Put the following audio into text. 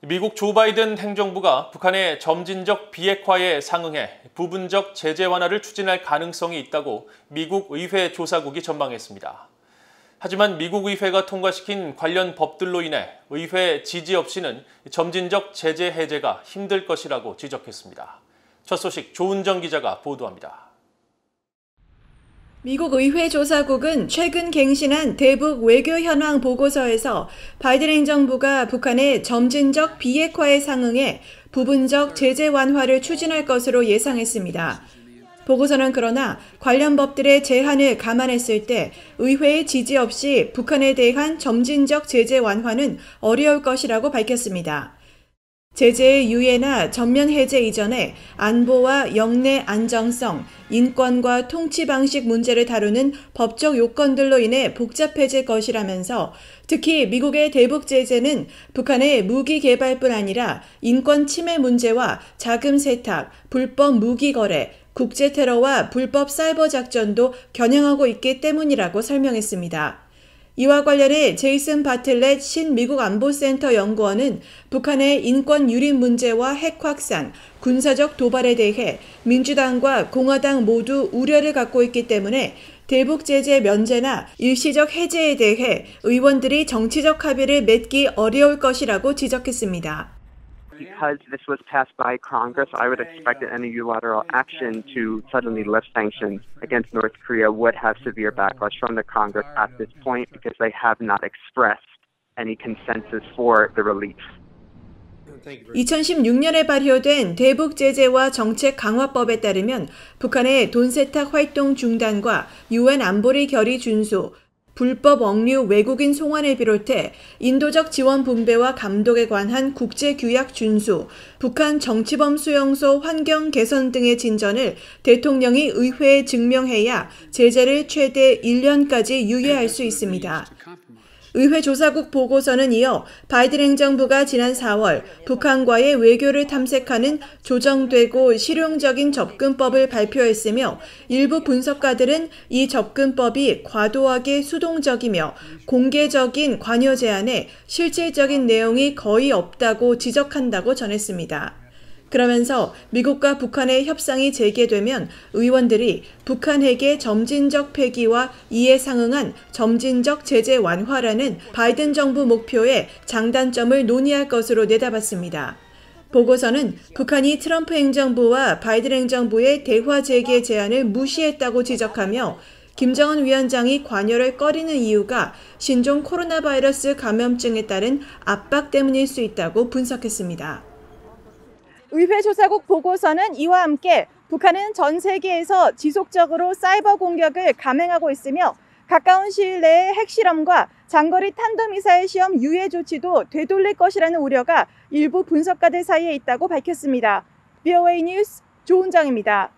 미국 조 바이든 행정부가 북한의 점진적 비핵화에 상응해 부분적 제재 완화를 추진할 가능성이 있다고 미국 의회 조사국이 전망했습니다. 하지만 미국 의회가 통과시킨 관련 법들로 인해 의회 지지 없이는 점진적 제재 해제가 힘들 것이라고 지적했습니다. 첫 소식 조은정 기자가 보도합니다. 미국 의회 조사국은 최근 갱신한 대북 외교 현황 보고서에서 바이든 행정부가 북한의 점진적 비핵화에 상응해 부분적 제재 완화를 추진할 것으로 예상했습니다. 보고서는 그러나 관련 법들의 제한을 감안했을 때 의회의 지지 없이 북한에 대한 점진적 제재 완화는 어려울 것이라고 밝혔습니다. 제재의 유예나 전면 해제 이전에 안보와 영내 안정성, 인권과 통치 방식 문제를 다루는 법적 요건들로 인해 복잡해질 것이라면서 특히 미국의 대북 제재는 북한의 무기 개발뿐 아니라 인권 침해 문제와 자금 세탁, 불법 무기 거래, 국제 테러와 불법 사이버 작전도 겨냥하고 있기 때문이라고 설명했습니다. 이와 관련해 제이슨 바틀렛 신미국 안보센터 연구원은 북한의 인권 유린 문제와 핵 확산, 군사적 도발에 대해 민주당과 공화당 모두 우려를 갖고 있기 때문에 대북 제재 면제나 일시적 해제에 대해 의원들이 정치적 합의를 맺기 어려울 것이라고 지적했습니다. Because this was passed by Congress, I would expect that any unilateral action to suddenly lift sanctions against North Korea would have severe backlash from the Congress at this point because they have not expressed any consensus for the relief. 2016년에 발효된 대북 제재와 정책 강화법에 따르면 북한의 돈 세탁 활동 중단과 유엔 안보리 결의 준수, 불법 억류 외국인 송환을 비롯해 인도적 지원 분배와 감독에 관한 국제규약 준수, 북한 정치범 수용소 환경 개선 등의 진전을 대통령이 의회에 증명해야 제재를 최대 1년까지 유예할 수 있습니다. 의회 조사국 보고서는 이어 바이든 행정부가 지난 4월 북한과의 외교를 탐색하는 조정되고 실용적인 접근법을 발표했으며 일부 분석가들은 이 접근법이 과도하게 수동적이며 공개적인 관여 제한에 실질적인 내용이 거의 없다고 지적한다고 전했습니다. 그러면서 미국과 북한의 협상이 재개되면 의원들이 북한 핵의 점진적 폐기와 이에 상응한 점진적 제재 완화라는 바이든 정부 목표의 장단점을 논의할 것으로 내다봤습니다. 보고서는 북한이 트럼프 행정부와 바이든 행정부의 대화 재개 제안을 무시했다고 지적하며 김정은 위원장이 관여를 꺼리는 이유가 신종 코로나 바이러스 감염증에 따른 압박 때문일 수 있다고 분석했습니다. 의회 조사국 보고서는 이와 함께 북한은 전 세계에서 지속적으로 사이버 공격을 감행하고 있으며 가까운 시일 내에 핵실험과 장거리 탄도미사일 시험 유예 조치도 되돌릴 것이라는 우려가 일부 분석가들 사이에 있다고 밝혔습니다. VOA 뉴스 조은정입니다.